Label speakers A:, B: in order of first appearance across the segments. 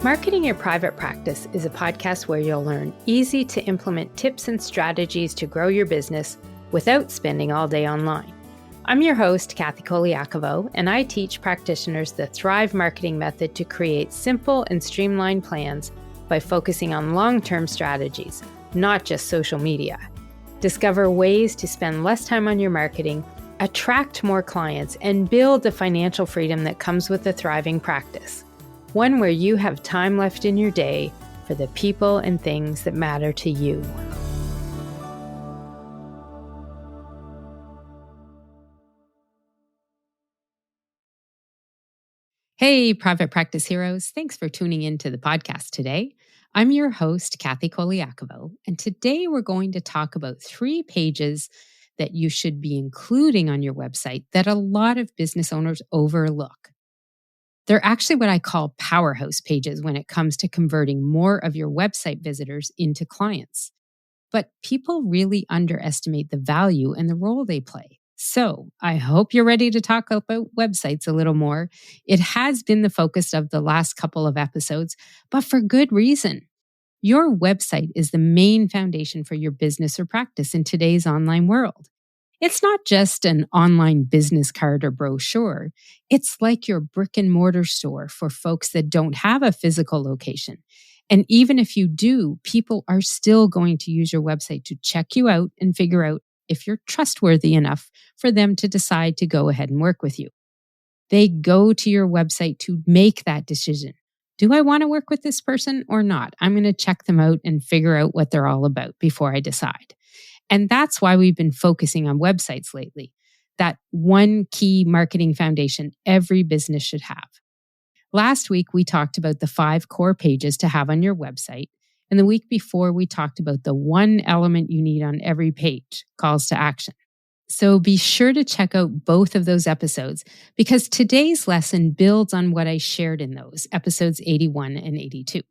A: Marketing Your Private Practice is a podcast where you'll learn easy to implement tips and strategies to grow your business without spending all day online. I'm your host, Kathy Colaiacovo, and I teach practitioners the Thrive marketing method to create simple and streamlined plans by focusing on long-term strategies, not just social media. Discover ways to spend less time on your marketing, attract more clients, and build the financial freedom that comes with a thriving practice. One where you have time left in your day for the people and things that matter to you. Hey, private practice heroes. Thanks for tuning into the podcast today. I'm your host, Kathy Colaiacovo, and today we're going to talk about 3 pages that you should be including on your website that a lot of business owners overlook. They're actually what I call powerhouse pages when it comes to converting more of your website visitors into clients. But people really underestimate the value and the role they play. So I hope you're ready to talk about websites a little more. It has been the focus of the last couple of episodes, but for good reason. Your website is the main foundation for your business or practice in today's online world. It's not just an online business card or brochure. It's like your brick and mortar store for folks that don't have a physical location. And even if you do, people are still going to use your website to check you out and figure out if you're trustworthy enough for them to decide to go ahead and work with you. They go to your website to make that decision. Do I want to work with this person or not? I'm going to check them out and figure out what they're all about before I decide. And that's why we've been focusing on websites lately. That one key marketing foundation every business should have. Last week, we talked about the 5 core pages to have on your website. And the week before, we talked about the one element you need on every page, calls to action. So be sure to check out both of those episodes because today's lesson builds on what I shared in those, episodes 81 and 82.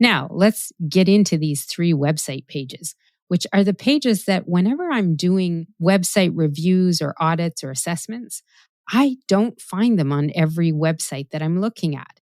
A: Now, let's get into these 3 website pages, which are the pages that whenever I'm doing website reviews or audits or assessments, I don't find them on every website that I'm looking at.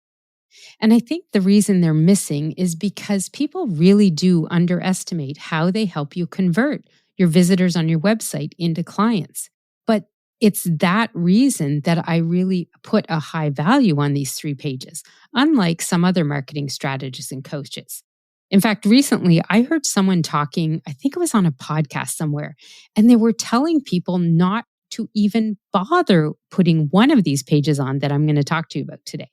A: And I think the reason they're missing is because people really do underestimate how they help you convert your visitors on your website into clients. But it's that reason that I really put a high value on these 3 pages, unlike some other marketing strategists and coaches. In fact, recently I heard someone talking, I think it was on a podcast somewhere, and they were telling people not to even bother putting one of these pages on that I'm going to talk to you about today,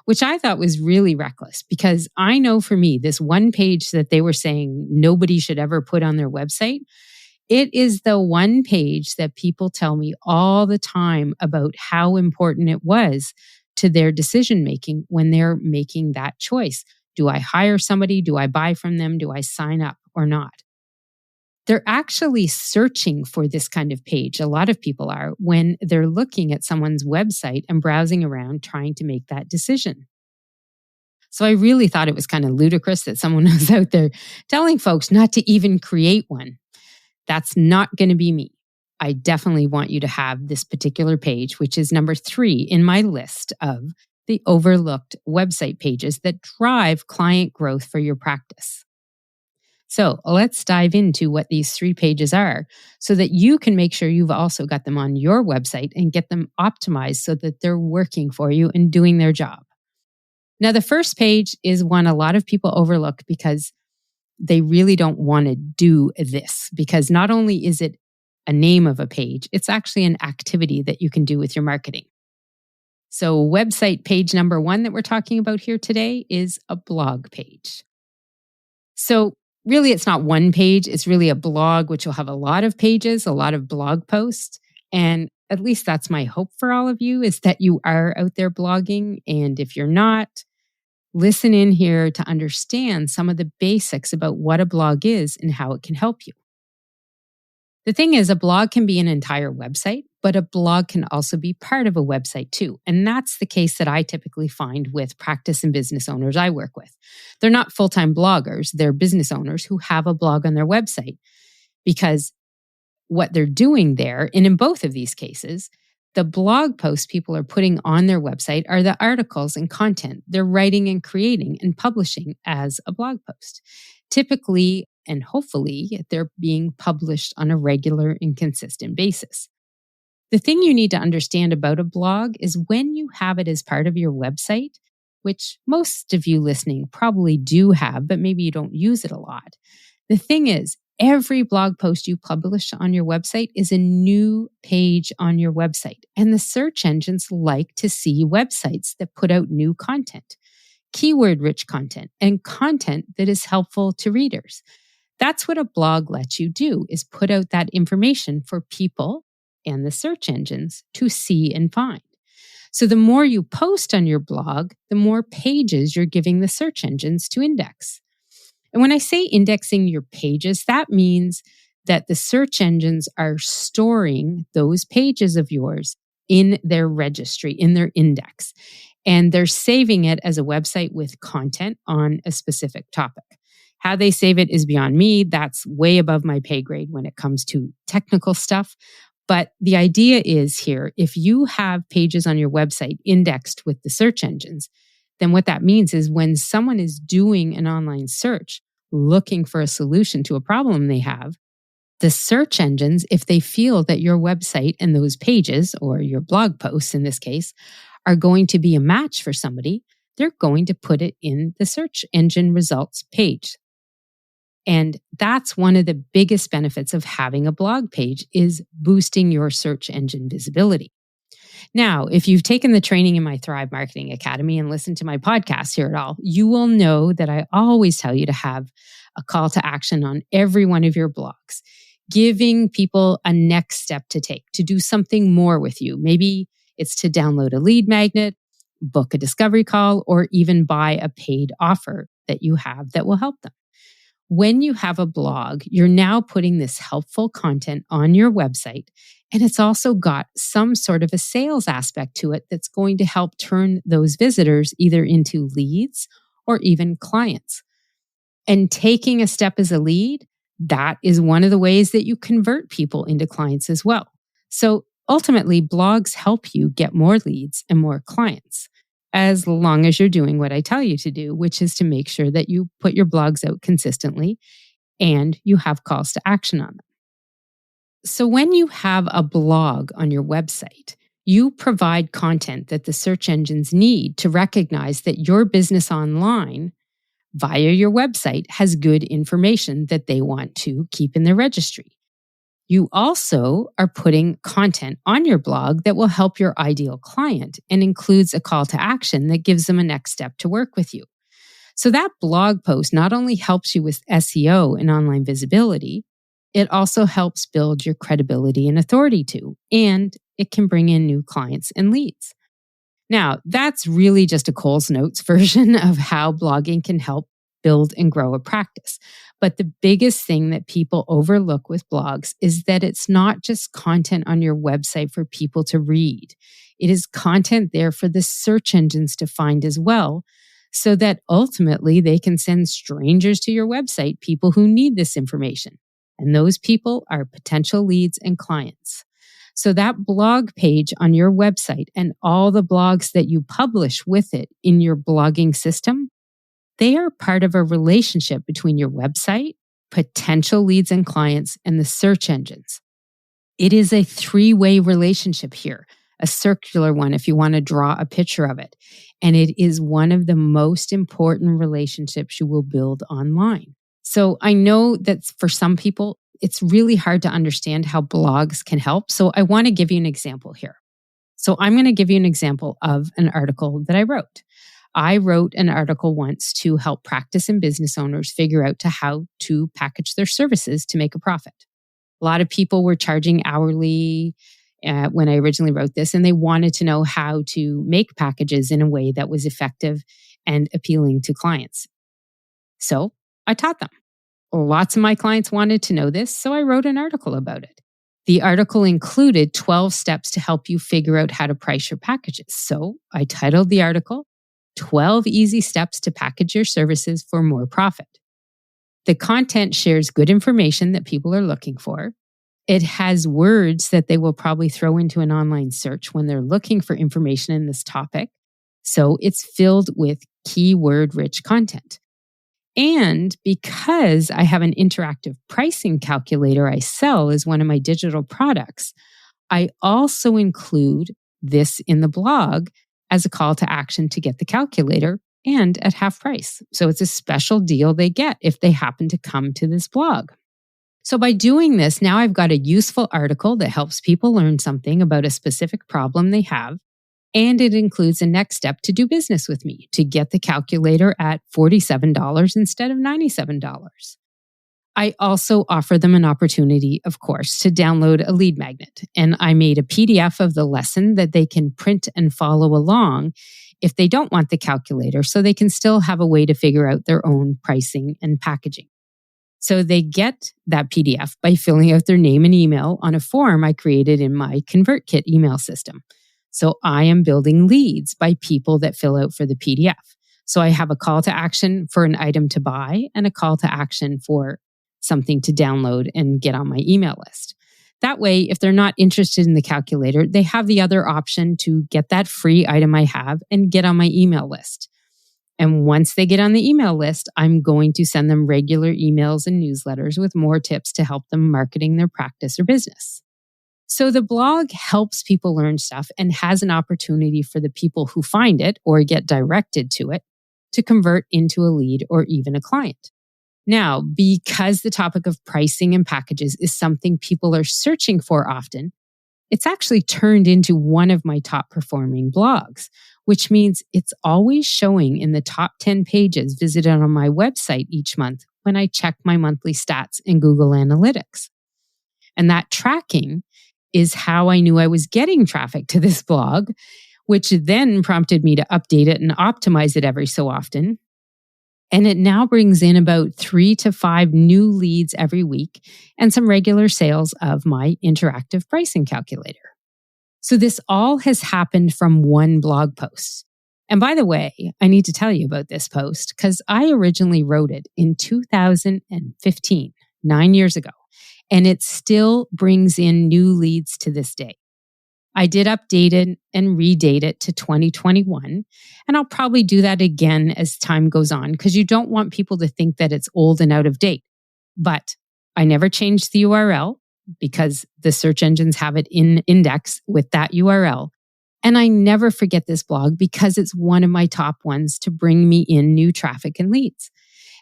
A: which I thought was really reckless because I know for me, this one page that they were saying nobody should ever put on their website, it is the one page that people tell me all the time about how important it was to their decision-making when they're making that choice. Do I hire somebody? Do I buy from them? Do I sign up or not? They're actually searching for this kind of page. A lot of people are when they're looking at someone's website and browsing around trying to make that decision. So I really thought it was kind of ludicrous that someone was out there telling folks not to even create one. That's not going to be me. I definitely want you to have this particular page, which is number 3 in my list of the overlooked website pages that drive client growth for your practice. So let's dive into what these 3 pages are so that you can make sure you've also got them on your website and get them optimized so that they're working for you and doing their job. Now, the first page is one a lot of people overlook because they really don't want to do this, because not only is it a name of a page, it's actually an activity that you can do with your marketing. So website page number 1 that we're talking about here today is a blog page. So really, it's not one page. It's really a blog, which will have a lot of pages, a lot of blog posts. And at least that's my hope for all of you, is that you are out there blogging. And if you're not, listen in here to understand some of the basics about what a blog is and how it can help you. The thing is, a blog can be an entire website, but a blog can also be part of a website too. And that's the case that I typically find with practice and business owners I work with. They're not full-time bloggers, they're business owners who have a blog on their website because what they're doing there, and in both of these cases, The blog posts people are putting on their website are the articles and content they're writing and creating and publishing as a blog post. Typically, and hopefully, they're being published on a regular and consistent basis. The thing you need to understand about a blog is when you have it as part of your website, which most of you listening probably do have, but maybe you don't use it a lot. The thing is, every blog post you publish on your website is a new page on your website. And the search engines like to see websites that put out new content, keyword-rich content, and content that is helpful to readers. That's what a blog lets you do, is put out that information for people and the search engines to see and find. So the more you post on your blog, the more pages you're giving the search engines to index. And when I say indexing your pages, that means that the search engines are storing those pages of yours in their registry, in their index, and they're saving it as a website with content on a specific topic. How they save it is beyond me. That's way above my pay grade when it comes to technical stuff. But the idea is here, if you have pages on your website indexed with the search engines, then what that means is when someone is doing an online search, looking for a solution to a problem they have, the search engines, if they feel that your website and those pages, or your blog posts in this case, are going to be a match for somebody, they're going to put it in the search engine results page. And that's one of the biggest benefits of having a blog page, is boosting your search engine visibility. Now, if you've taken the training in my Thrive Marketing Academy and listened to my podcast here at all, you will know that I always tell you to have a call to action on every one of your blogs, giving people a next step to take, to do something more with you. Maybe it's to download a lead magnet, book a discovery call, or even buy a paid offer that you have that will help them. When you have a blog, you're now putting this helpful content on your website, and it's also got some sort of a sales aspect to it that's going to help turn those visitors either into leads or even clients. And taking a step as a lead, that is one of the ways that you convert people into clients as well. So ultimately, blogs help you get more leads and more clients, as long as you're doing what I tell you to do, which is to make sure that you put your blogs out consistently and you have calls to action on them. So when you have a blog on your website, you provide content that the search engines need to recognize that your business online via your website has good information that they want to keep in their registry. You also are putting content on your blog that will help your ideal client and includes a call to action that gives them a next step to work with you. So that blog post not only helps you with SEO and online visibility, it also helps build your credibility and authority too, and it can bring in new clients and leads. Now, that's really just a Coles Notes version of how blogging can help build and grow a practice. But the biggest thing that people overlook with blogs is that it's not just content on your website for people to read. It is content there for the search engines to find as well, so that ultimately they can send strangers to your website, people who need this information. And those people are potential leads and clients. So that blog page on your website and all the blogs that you publish with it in your blogging system, they are part of a relationship between your website, potential leads and clients, and the search engines. It is a three-way relationship here, a circular one if you want to draw a picture of it. And it is one of the most important relationships you will build online. So I know that for some people, it's really hard to understand how blogs can help. So I want to give you an example here. So I'm going to give you an example of an article that I wrote. I wrote an article once to help practice and business owners figure out how to package their services to make a profit. A lot of people were charging hourly when I originally wrote this, and they wanted to know how to make packages in a way that was effective and appealing to clients. So I taught them. Lots of my clients wanted to know this, so I wrote an article about it. The article included 12 steps to help you figure out how to price your packages. So I titled the article, 12 Easy Steps to Package Your Services for More Profit. The content shares good information that people are looking for. It has words that they will probably throw into an online search when they're looking for information in this topic. So it's filled with keyword-rich content. And because I have an interactive pricing calculator I sell as one of my digital products, I also include this in the blog as a call to action to get the calculator and at half price. So it's a special deal they get if they happen to come to this blog. So by doing this, now I've got a useful article that helps people learn something about a specific problem they have. And it includes a next step to do business with me to get the calculator at $47 instead of $97. I also offer them an opportunity, of course, to download a lead magnet. And I made a PDF of the lesson that they can print and follow along if they don't want the calculator, so they can still have a way to figure out their own pricing and packaging. So they get that PDF by filling out their name and email on a form I created in my ConvertKit email system. So I am building leads by people that fill out for the PDF. So I have a call to action for an item to buy and a call to action for something to download and get on my email list. That way, if they're not interested in the calculator, they have the other option to get that free item I have and get on my email list. And once they get on the email list, I'm going to send them regular emails and newsletters with more tips to help them marketing their practice or business. So the blog helps people learn stuff and has an opportunity for the people who find it or get directed to it to convert into a lead or even a client. Now, because the topic of pricing and packages is something people are searching for often, it's actually turned into one of my top performing blogs, which means it's always showing in the top 10 pages visited on my website each month when I check my monthly stats in Google Analytics. And that tracking is how I knew I was getting traffic to this blog, which then prompted me to update it and optimize it every so often. And it now brings in about 3 to 5 new leads every week and some regular sales of my interactive pricing calculator. So this all has happened from one blog post. And by the way, I need to tell you about this post because I originally wrote it in 2015, 9 years ago, and it still brings in new leads to this day. I did update it and redate it to 2021, and I'll probably do that again as time goes on because you don't want people to think that it's old and out of date. But I never changed the URL because the search engines have it in index with that URL. And I never forget this blog because it's one of my top ones to bring me in new traffic and leads.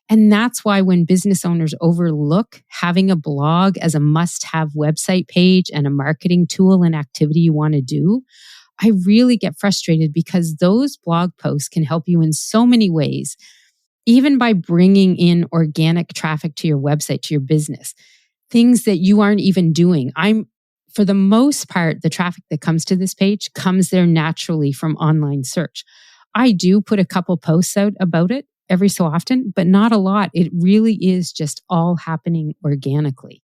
A: And that's why when business owners overlook having a blog as a must-have website page and a marketing tool and activity you want to do, I really get frustrated because those blog posts can help you in so many ways, even by bringing in organic traffic to your website, to your business, things that you aren't even doing. For the most part, the traffic that comes to this page comes there naturally from online search. I do put a couple posts out about it every so often, but not a lot. It really is just all happening organically.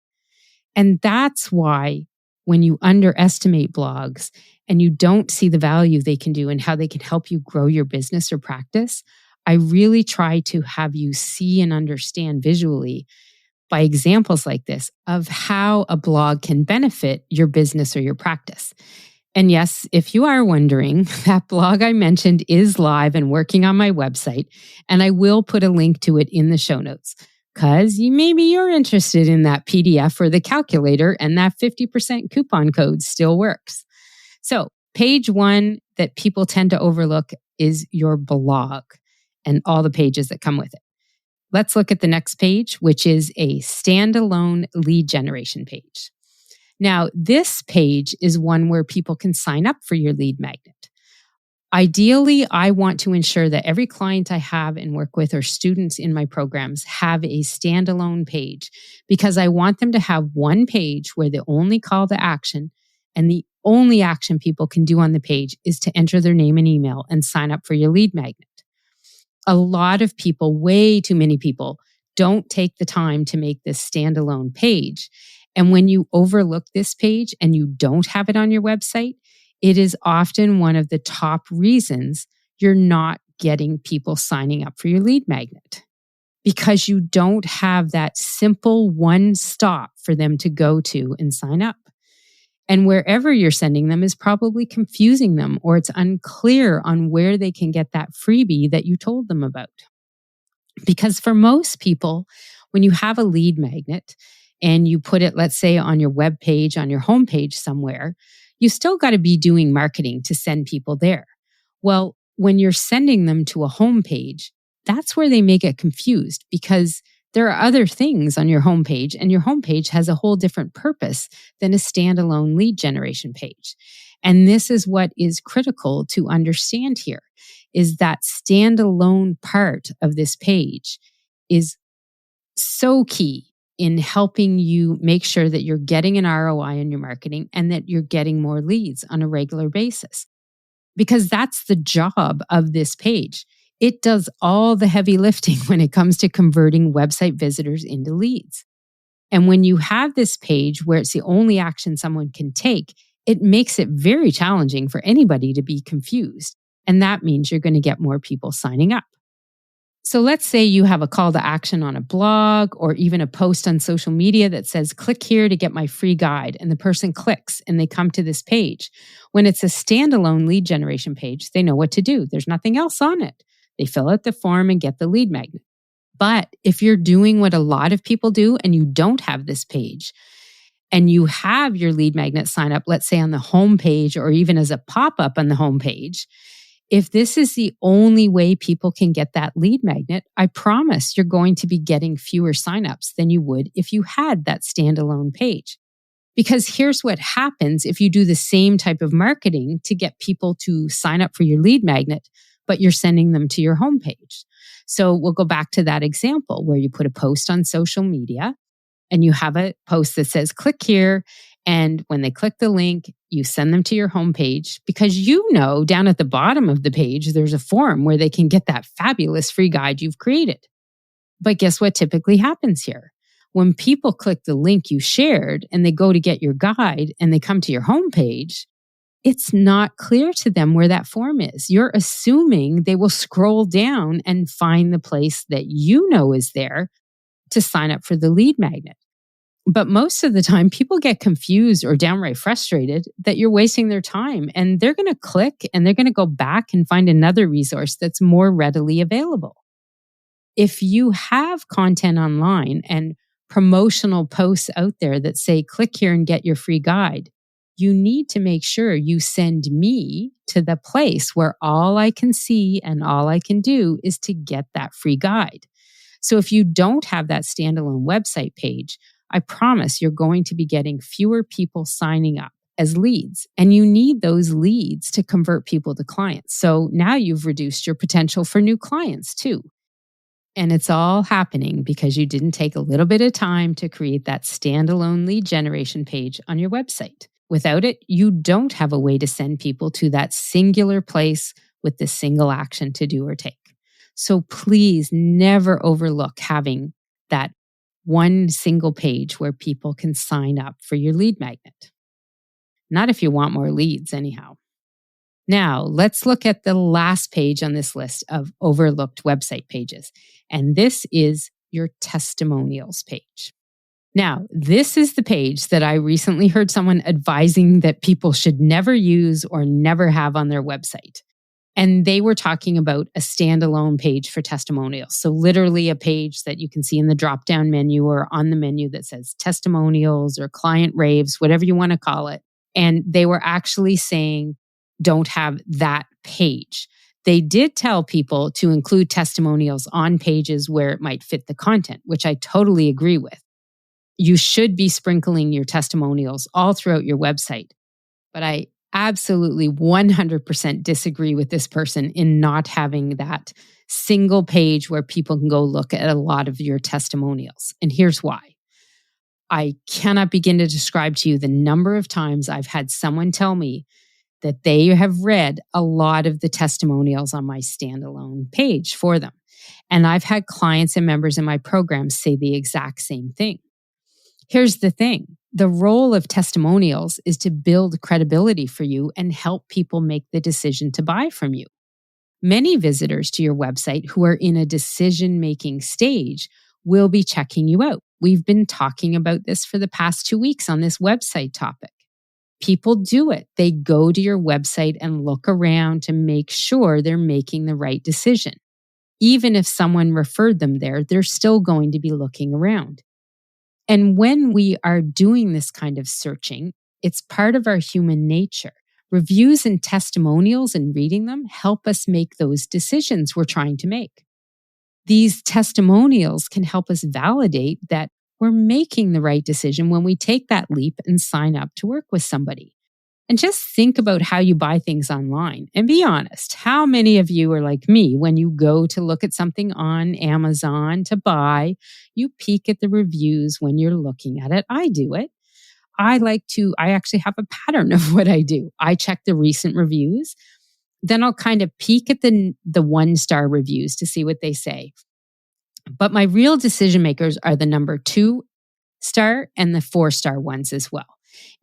A: And that's why when you underestimate blogs and you don't see the value they can do and how they can help you grow your business or practice, I really try to have you see and understand visually by examples like this of how a blog can benefit your business or your practice. And yes, if you are wondering, that blog I mentioned is live and working on my website, and I will put a link to it in the show notes because maybe you're interested in that PDF or the calculator and that 50% coupon code still works. So page 1 that people tend to overlook is your blog and all the pages that come with it. Let's look at the next page, which is a standalone lead generation page. Now, this page is one where people can sign up for your lead magnet. Ideally, I want to ensure that every client I have and work with or students in my programs have a standalone page because I want them to have one page where the only call to action and the only action people can do on the page is to enter their name and email and sign up for your lead magnet. A lot of people, way too many people, don't take the time to make this standalone page. And when you overlook this page and you don't have it on your website, it is often one of the top reasons you're not getting people signing up for your lead magnet. because you don't have that simple one stop for them to go to and sign up. And wherever you're sending them is probably confusing them, or it's unclear on where they can get that freebie that you told them about. Because for most people, when you have a lead magnet and you put it, let's say, on your web page, on your homepage somewhere, you still got to be doing marketing to send people there. Well, when you're sending them to a homepage, that's where they may get confused, because there are other things on your homepage, and your homepage has a whole different purpose than a standalone lead generation page. And this is what is critical to understand here, is that standalone part of this page is so key in helping you make sure that you're getting an ROI on your marketing and that you're getting more leads on a regular basis. Because that's the job of this page. It does all the heavy lifting when it comes to converting website visitors into leads. And when you have this page where it's the only action someone can take, it makes it very challenging for anybody to be confused. And that means you're going to get more people signing up. So let's say you have a call to action on a blog or even a post on social media that says, click here to get my free guide. And the person clicks and they come to this page. When it's a standalone lead generation page, they know what to do. There's nothing else on it. They fill out the form and get the lead magnet. But if you're doing what a lot of people do and you don't have this page, and you have your lead magnet sign up, let's say on the home page or even as a pop-up on the home page, if this is the only way people can get that lead magnet, I promise you're going to be getting fewer signups than you would if you had that standalone page. Because here's what happens if you do the same type of marketing to get people to sign up for your lead magnet, but you're sending them to your homepage. So we'll go back to that example where you put a post on social media and you have a post that says, click here. And when they click the link, you send them to your homepage, because you know down at the bottom of the page, there's a form where they can get that fabulous free guide you've created. But guess what typically happens here? When people click the link you shared and they go to get your guide and they come to your homepage, it's not clear to them where that form is. You're assuming they will scroll down and find the place that you know is there to sign up for the lead magnet. But most of the time, people get confused or downright frustrated that you're wasting their time, and they're going to click and they're going to go back and find another resource that's more readily available. If you have content online and promotional posts out there that say, click here and get your free guide, you need to make sure you send me to the place where all I can see and all I can do is to get that free guide. So if you don't have that standalone website page, I promise you're going to be getting fewer people signing up as leads. And you need those leads to convert people to clients. So now you've reduced your potential for new clients too. And it's all happening because you didn't take a little bit of time to create that standalone lead generation page on your website. Without it, you don't have a way to send people to that singular place with the single action to do or take. So please never overlook having that one single page where people can sign up for your lead magnet. Not if you want more leads, anyhow. Now, let's look at the last page on this list of overlooked website pages. And this is your testimonials page. Now, this is the page that I recently heard someone advising that people should never use or never have on their website. And they were talking about a standalone page for testimonials. So literally a page that you can see in the drop-down menu or on the menu that says testimonials or client raves, whatever you want to call it. And they were actually saying, don't have that page. They did tell people to include testimonials on pages where it might fit the content, which I totally agree with. You should be sprinkling your testimonials all throughout your website. But I absolutely 100% disagree with this person in not having that single page where people can go look at a lot of your testimonials. And here's why. I cannot begin to describe to you the number of times I've had someone tell me that they have read a lot of the testimonials on my standalone page for them. And I've had clients and members in my program say the exact same thing. Here's the thing. The role of testimonials is to build credibility for you and help people make the decision to buy from you. Many visitors to your website who are in a decision-making stage will be checking you out. We've been talking about this for the past 2 weeks on this website topic. People do it. They go to your website and look around to make sure they're making the right decision. Even if someone referred them there, they're still going to be looking around. And when we are doing this kind of searching, it's part of our human nature. Reviews and testimonials and reading them help us make those decisions we're trying to make. These testimonials can help us validate that we're making the right decision when we take that leap and sign up to work with somebody. And just think about how you buy things online and be honest. How many of you are like me when you go to look at something on Amazon to buy, you peek at the reviews when you're looking at it? I do it. I actually have a pattern of what I do. I check the recent reviews. Then I'll kind of peek at the 1-star reviews to see what they say. But my real decision makers are the number 2-star and the 4-star ones as well.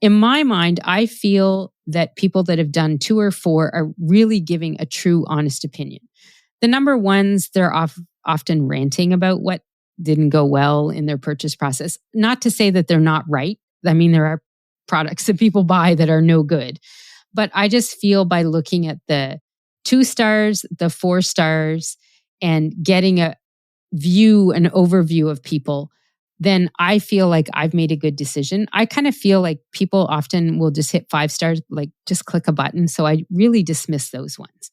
A: In my mind, I feel that people that have done 2 or 4 are really giving a true, honest opinion. The number ones, they're often ranting about what didn't go well in their purchase process. Not to say that they're not right. I mean, there are products that people buy that are no good. But I just feel by looking at the 2 stars, the 4 stars, and getting an overview of people, then I feel like I've made a good decision. I kind of feel like people often will just hit 5 stars, like just click a button. So I really dismiss those ones.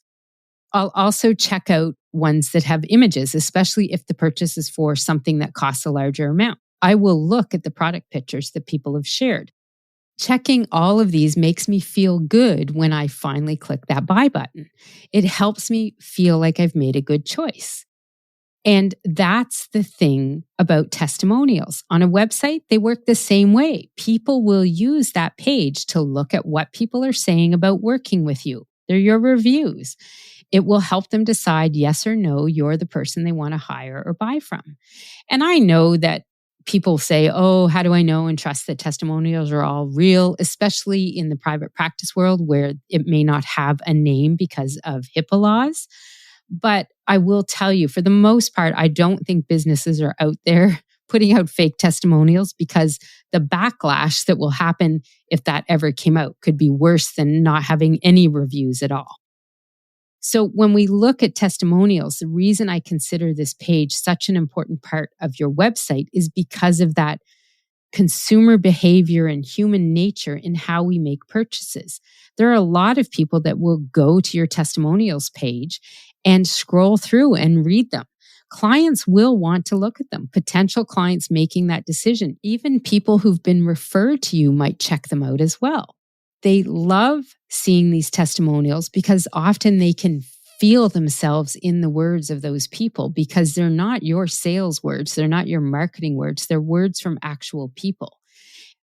A: I'll also check out ones that have images, especially if the purchase is for something that costs a larger amount. I will look at the product pictures that people have shared. Checking all of these makes me feel good when I finally click that buy button. It helps me feel like I've made a good choice. And that's the thing about testimonials. On a website, they work the same way. People will use that page to look at what people are saying about working with you. They're your reviews. It will help them decide yes or no, you're the person they want to hire or buy from. And I know that people say, oh, how do I know and trust that testimonials are all real, especially in the private practice world where it may not have a name because of HIPAA laws. But I will tell you, for the most part, I don't think businesses are out there putting out fake testimonials because the backlash that will happen if that ever came out could be worse than not having any reviews at all. So when we look at testimonials, the reason I consider this page such an important part of your website is because of that consumer behavior and human nature in how we make purchases. There are a lot of people that will go to your testimonials page and scroll through and read them. Clients will want to look at them. Potential clients making that decision, even people who've been referred to you might check them out as well. They love seeing these testimonials because often they can feel themselves in the words of those people because they're not your sales words. They're not your marketing words. They're words from actual people.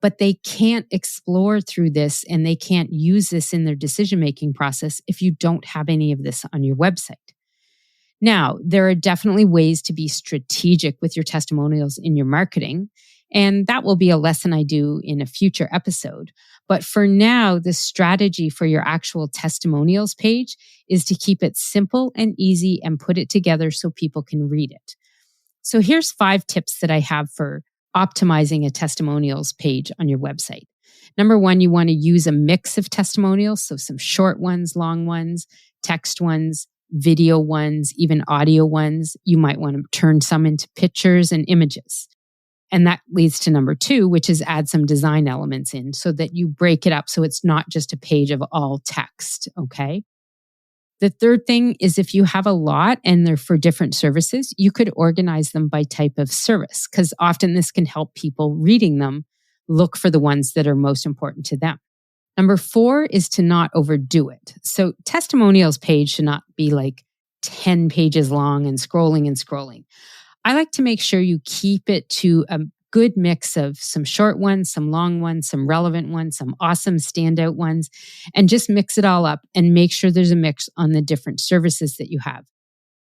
A: But they can't explore through this and they can't use this in their decision-making process if you don't have any of this on your website. Now, there are definitely ways to be strategic with your testimonials in your marketing, and that will be a lesson I do in a future episode. But for now, the strategy for your actual testimonials page is to keep it simple and easy and put it together so people can read it. So here's 5 tips that I have for optimizing a testimonials page on your website. Number 1, you want to use a mix of testimonials, so some short ones, long ones, text ones, video ones, even audio ones. You might want to turn some into pictures and images. And that leads to number 2, which is add some design elements in so that you break it up so it's not just a page of all text, okay? The third thing is if you have a lot and they're for different services, you could organize them by type of service because often this can help people reading them look for the ones that are most important to them. Number 4 is to not overdo it. So testimonials page should not be like 10 pages long and scrolling and scrolling. I like to make sure you keep it to a good mix of some short ones, some long ones, some relevant ones, some awesome standout ones, and just mix it all up and make sure there's a mix on the different services that you have.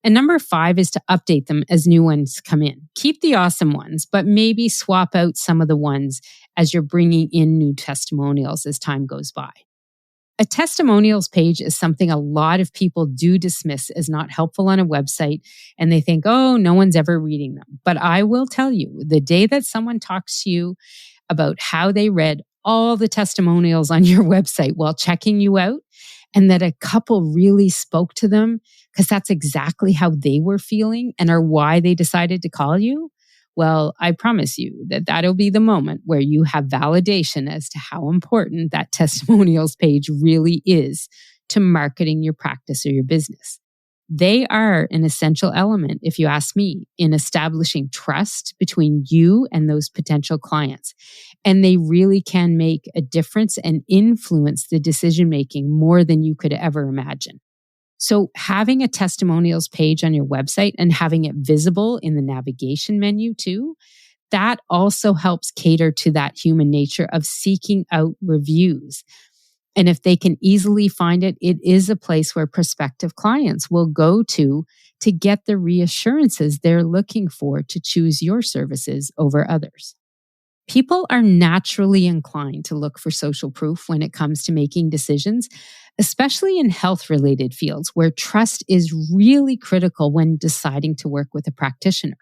A: And number 5 is to update them as new ones come in. Keep the awesome ones, but maybe swap out some of the ones as you're bringing in new testimonials as time goes by. A testimonials page is something a lot of people do dismiss as not helpful on a website, and they think, oh, no one's ever reading them. But I will tell you, the day that someone talks to you about how they read all the testimonials on your website while checking you out, and that a couple really spoke to them because that's exactly how they were feeling and are why they decided to call you, well, I promise you that that'll be the moment where you have validation as to how important that testimonials page really is to marketing your practice or your business. They are an essential element, if you ask me, in establishing trust between you and those potential clients. And they really can make a difference and influence the decision-making more than you could ever imagine. So having a testimonials page on your website and having it visible in the navigation menu too, that also helps cater to that human nature of seeking out reviews. And if they can easily find it, it is a place where prospective clients will go to get the reassurances they're looking for to choose your services over others. People are naturally inclined to look for social proof when it comes to making decisions, especially in health-related fields where trust is really critical when deciding to work with a practitioner.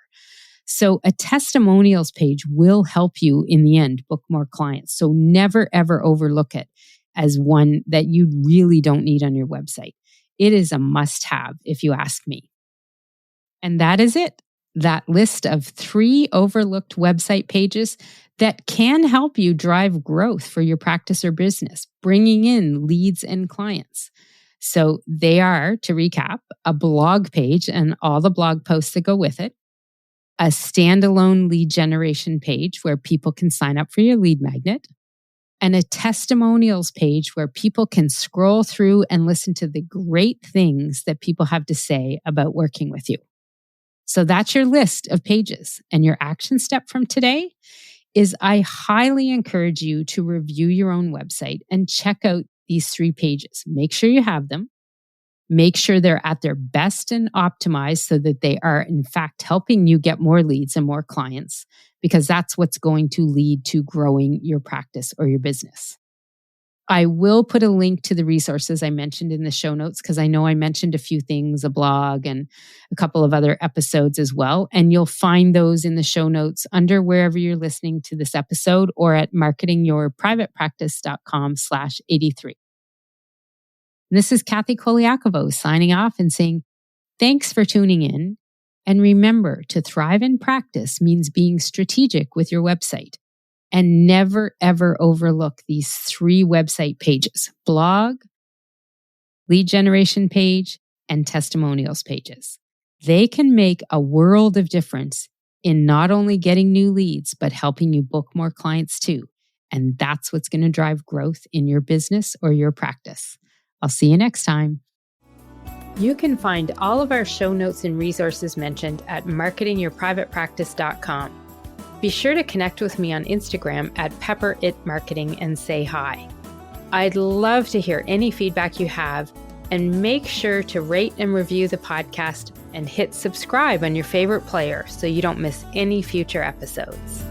A: So a testimonials page will help you in the end book more clients. So never, ever overlook it as one that you really don't need on your website. It is a must-have, if you ask me. And that is it. That list of 3 overlooked website pages that can help you drive growth for your practice or business, bringing in leads and clients. So they are, to recap, a blog page and all the blog posts that go with it, a standalone lead generation page where people can sign up for your lead magnet, and a testimonials page where people can scroll through and listen to the great things that people have to say about working with you. So that's your list of pages. And your action step from today is I highly encourage you to review your own website and check out these 3 pages. Make sure you have them. Make sure they're at their best and optimized so that they are, in fact, helping you get more leads and more clients, because that's what's going to lead to growing your practice or your business. I will put a link to the resources I mentioned in the show notes because I know I mentioned a few things, a blog and a couple of other episodes as well. And you'll find those in the show notes under wherever you're listening to this episode or at marketingyourprivatepractice.com/83. This is Kathy Colaiacovo signing off and saying, thanks for tuning in. And remember, to thrive in practice means being strategic with your website. And never, ever overlook these 3 website pages: blog, lead generation page, and testimonials pages. They can make a world of difference in not only getting new leads, but helping you book more clients too. And that's what's going to drive growth in your business or your practice. I'll see you next time. You can find all of our show notes and resources mentioned at marketingyourprivatepractice.com. Be sure to connect with me on Instagram at pepperitmarketing and say hi. I'd love to hear any feedback you have, and make sure to rate and review the podcast and hit subscribe on your favorite player so you don't miss any future episodes.